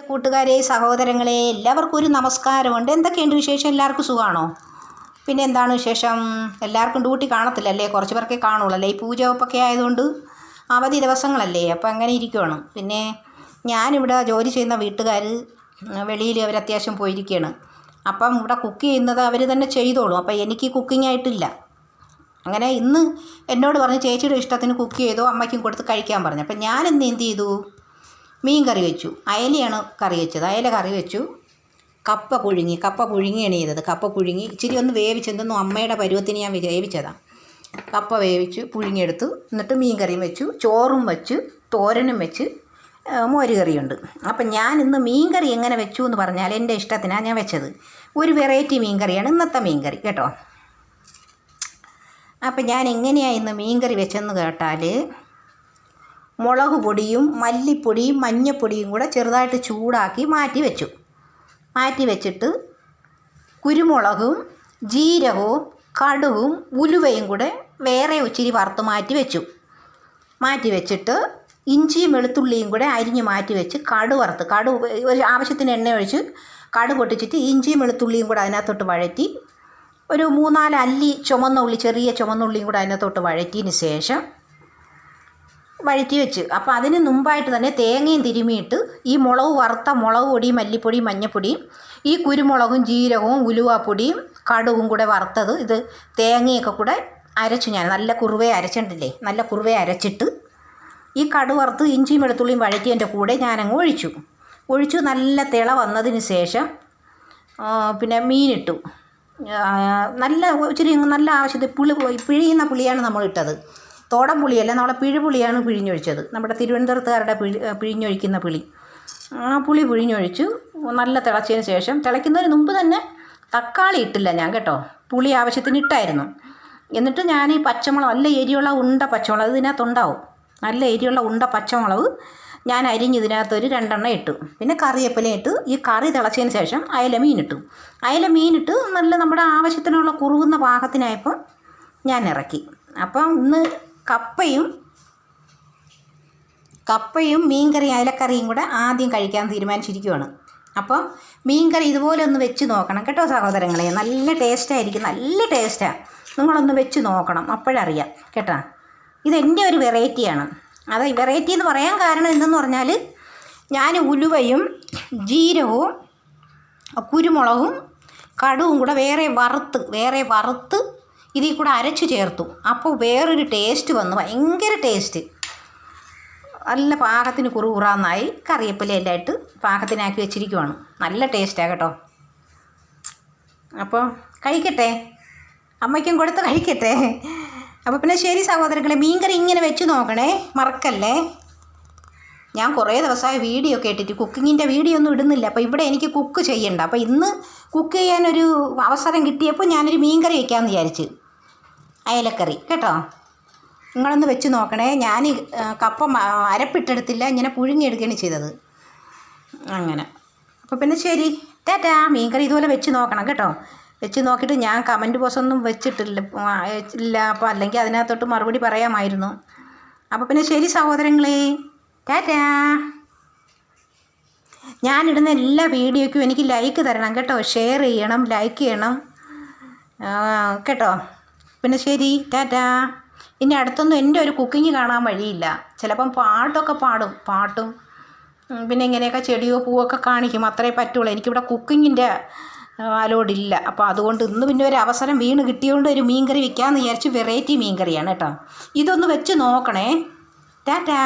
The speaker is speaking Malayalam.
കൂട്ടുകാരെ, സഹോദരങ്ങളെ, എല്ലാവർക്കും ഒരു നമസ്കാരമുണ്ട്. എന്തൊക്കെയുണ്ട് വിശേഷം? എല്ലാവർക്കും സുഖമാണോ? പിന്നെ എന്താണ് വിശേഷം? എല്ലാവർക്കും ഡ്യൂട്ടി കാണത്തില്ലല്ലേ? കുറച്ച് പേർക്കേ കാണുള്ളൂ അല്ലേ? ഈ പൂജ വെപ്പൊക്കെ ആയതുകൊണ്ട് അവധി ദിവസങ്ങളല്ലേ, അപ്പോൾ അങ്ങനെ ഇരിക്കുവാണ്. പിന്നെ ഞാനിവിടെ ജോലി ചെയ്യുന്ന വീട്ടുകാർ വെളിയിൽ അവർ അത്യാവശ്യം പോയിരിക്കുകയാണ്. അപ്പം ഇവിടെ കുക്ക് ചെയ്യുന്നത് അവർ തന്നെ ചെയ്തോളും. അപ്പോൾ എനിക്ക് കുക്കിംഗ് ആയിട്ടില്ല. അങ്ങനെ ഇന്ന് എന്നോട് പറഞ്ഞ് ചേച്ചിയുടെ ഇഷ്ടത്തിന് കുക്ക് ചെയ്തോ, അമ്മയ്ക്കും കൊടുത്ത് കഴിക്കാൻ പറഞ്ഞു. അപ്പം ഞാനിന്ന് എന്ത് ചെയ്തു? മീൻ കറി വെച്ചു. അയലയാണ് കറി വെച്ചത്. അയല കറി വെച്ചു. കപ്പ പുഴുങ്ങിയാണ് ചെയ്തത്. കപ്പ പുഴുങ്ങി ഇച്ചിരി ഒന്ന് വേവിച്ചെന്തെന്നും അമ്മയുടെ പരുവത്തിന് ഞാൻ വേവിച്ചതാണ്. കപ്പ വേവിച്ചു പുഴുങ്ങിയെടുത്തു. എന്നിട്ട് മീൻ കറിയും വെച്ചു, ചോറും വെച്ചു, തോരനും വെച്ച്, മോര് കറിയുണ്ട്. അപ്പം ഞാൻ ഇന്ന് മീൻ കറി എങ്ങനെ വെച്ചു എന്ന് പറഞ്ഞാൽ എൻ്റെ ഇഷ്ടത്തിനാണ് ഞാൻ വെച്ചത്. ഒരു വെറൈറ്റി മീൻ കറിയാണ് ഇന്നത്തെ മീൻ കറി കേട്ടോ. അപ്പം ഞാൻ എങ്ങനെയാണ് ഇന്ന് മീൻ കറി വെച്ചെന്ന് കേട്ടാൽ, മുളക് പൊടിയും മല്ലിപ്പൊടിയും മഞ്ഞൾപ്പൊടിയും കൂടെ ചെറുതായിട്ട് ചൂടാക്കി മാറ്റി വെച്ചിട്ട് കുരുമുളകും ജീരകവും കടുകും ഉലുവയും കൂടെ വേറെ ഇച്ചിരി വറുത്ത് മാറ്റി വെച്ചിട്ട് ഇഞ്ചിയും വെളുത്തുള്ളിയും കൂടെ അരിഞ്ഞ് മാറ്റി വെച്ച് കടു ഒരു ആവശ്യത്തിന് എണ്ണ ഒഴിച്ച് കടു പൊട്ടിച്ചിട്ട് ഇഞ്ചിയും വെളുത്തുള്ളിയും കൂടെ അതിനകത്തോട്ട് വഴറ്റി, ഒരു 3-4 അല്ലി ചെറിയ ചുമന്നുള്ളിയും കൂടെ അതിനകത്തോട്ട് വഴറ്റിയതിന് ശേഷം വഴറ്റി വെച്ച്. അപ്പോൾ അതിന് മുമ്പായിട്ട് തന്നെ തേങ്ങയും തിരുമിയിട്ട് ഈ വറുത്ത മുളക് പൊടിയും മല്ലിപ്പൊടിയും മഞ്ഞൾപ്പൊടിയും ഈ കുരുമുളകും ജീരകവും ഉലുവാപ്പൊടിയും കടുവും കൂടെ വറുത്തത്, ഇത് തേങ്ങയൊക്കെ കൂടെ അരച്ചു. ഞാൻ നല്ല കുറുവേ അരച്ചിട്ട് ഈ കടു വറുത്ത് ഇഞ്ചിയും വെളുത്തുള്ളിയും വഴറ്റിയതിൻ്റെ കൂടെ ഞാനങ്ങ് ഒഴിച്ചു നല്ല തിള വന്നതിന് ശേഷം പിന്നെ മീനിട്ടു. നല്ല ആവശ്യത്തിൽ പിഴിയുന്ന പുളിയാണ് നമ്മൾ ഇട്ടത്. തോടൻ പുളിയല്ല, നമ്മളെ പിഴിപുളിയാണ് പിഴിഞ്ഞൊഴിച്ചത്. നമ്മുടെ തിരുവനന്തപുരത്തുകാരുടെ പിഴിഞ്ഞൊഴിക്കുന്ന പുളി. ആ പുളി പിഴിഞ്ഞൊഴിച്ചു. നല്ല തിളച്ചതിന് ശേഷം, തിളയ്ക്കുന്നതിന് മുമ്പ് തന്നെ തക്കാളി ഇട്ടില്ല ഞാൻ കേട്ടോ, പുളി ആവശ്യത്തിന് ഇട്ടായിരുന്നു. എന്നിട്ട് ഞാൻ ഈ പച്ചമുളക്, നല്ല എരിയുള്ള ഉണ്ട പച്ചമുളക് ഇതിനകത്തുണ്ടാവും, നല്ല എരിയുള്ള ഉണ്ട പച്ചമുളക് ഞാൻ അരിഞ്ഞിതിനകത്തൊരു 2 എണ്ണം ഇട്ടു. പിന്നെ കറിവേപ്പില ഇട്ട് ഈ കറി തിളച്ചതിന് ശേഷം അയല മീനിട്ട് നല്ല നമ്മുടെ ആവശ്യത്തിനുള്ള കുറുകുന്ന പാകത്തിനായപ്പോൾ ഞാൻ ഇറക്കി. അപ്പം ഇന്ന് കപ്പയും മീൻകറി അയലക്കറിയും കൂടെ ആദ്യം കഴിക്കാൻ തീരുമാനിച്ചിരിക്കുകയാണ്. അപ്പോൾ മീൻകറി ഇതുപോലെ ഒന്ന് വെച്ച് നോക്കണം കേട്ടോ സഹോദരങ്ങളെ. നല്ല ടേസ്റ്റായിരിക്കും, നല്ല ടേസ്റ്റാണ്. നിങ്ങളൊന്ന് വെച്ച് നോക്കണം, അപ്പോഴറിയാം കേട്ടോ. ഇതെൻ്റെ ഒരു വെറൈറ്റിയാണ്. അത് വെറൈറ്റി എന്ന് പറയാൻ കാരണം എന്തെന്ന് പറഞ്ഞാൽ, ഞാൻ ഉലുവയും ജീരകവും കുരുമുളകും കടുവും കൂടെ വേറെ വറുത്ത് ഇതിൽ കൂടെ അരച്ച് ചേർത്തു. അപ്പോൾ വേറൊരു ടേസ്റ്റ് വന്നു, ഭയങ്കര ടേസ്റ്റ്. നല്ല പാകത്തിന് കുറുകുറാന്നായി. കറിവേപ്പിലയെല്ലാം ഇട്ട് പാകത്തിനാക്കി വെച്ചിരിക്കുവാണ്. നല്ല ടേസ്റ്റാണ് കേട്ടോ. അപ്പോൾ കഴിക്കട്ടെ, അമ്മയ്ക്കും കൊടുത്ത് കഴിക്കട്ടെ. അപ്പോൾ പിന്നെ ശരി സഹോദരങ്ങളെ, മീൻകറി ഇങ്ങനെ വെച്ച് നോക്കണേ, മറക്കല്ലേ. ഞാൻ കുറേ ദിവസമായി വീഡിയോ കേട്ടിട്ട് കുക്കിങ്ങിൻ്റെ വീഡിയോ ഒന്നും ഇടുന്നില്ല. അപ്പോൾ ഇവിടെ എനിക്ക് കുക്ക് ചെയ്യണ്ട. അപ്പോൾ ഇന്ന് കുക്ക് ചെയ്യാനൊരു അവസരം കിട്ടിയപ്പോൾ ഞാനൊരു മീൻകറി വയ്ക്കാമെന്ന് വിചാരിച്ച്, അയലക്കറി കേട്ടോ. നിങ്ങളൊന്ന് വെച്ച് നോക്കണേ. ഞാൻ കപ്പ അരപ്പിട്ടെടുത്തില്ല, ഇങ്ങനെ പുഴുങ്ങിയെടുക്കുകയാണ് ചെയ്തത്. അങ്ങനെ. അപ്പോൾ പിന്നെ ശരി, ടാറ്റാ. മീൻകറി ഇതുപോലെ വെച്ച് നോക്കണം കേട്ടോ. വെച്ച് നോക്കിയിട്ട് ഞാൻ കമൻറ്റ് ബോക്സ് ഒന്നും വെച്ചിട്ടില്ല. അപ്പോൾ അല്ലെങ്കിൽ അതിനകത്തോട്ട് മറുപടി പറയാമായിരുന്നു. അപ്പോൾ പിന്നെ ശരി സഹോദരങ്ങളെ, ടാറ്റാ. ഞാനിടുന്ന എല്ലാ വീഡിയോയ്ക്കും എനിക്ക് ലൈക്ക് തരണം കേട്ടോ, ഷെയർ ചെയ്യണം, ലൈക്ക് ചെയ്യണം കേട്ടോ. പിന്നെ ശരി, ടാറ്റാ. ഇനി അടുത്തൊന്നും എൻ്റെ ഒരു കുക്കിങ് കാണാൻ വഴിയില്ല. ചിലപ്പം പാട്ടും പിന്നെ ഇങ്ങനെയൊക്കെ ചെടിയോ പൂവൊക്കെ കാണിക്കും, അത്രേ പറ്റുള്ളൂ. എനിക്കിവിടെ കുക്കിങ്ങിൻ്റെ അലോഡില്ല. അപ്പോൾ അതുകൊണ്ട് ഇന്ന് പിന്നെ ഒരു അവസരം കിട്ടിയതുകൊണ്ട് ഒരു മീൻകറി വെക്കാമെന്ന് വിചാരിച്ച്, വെറൈറ്റി മീൻകറിയാണ് കേട്ടോ. ഇതൊന്ന് വെച്ച് നോക്കണേ. ടാറ്റാ.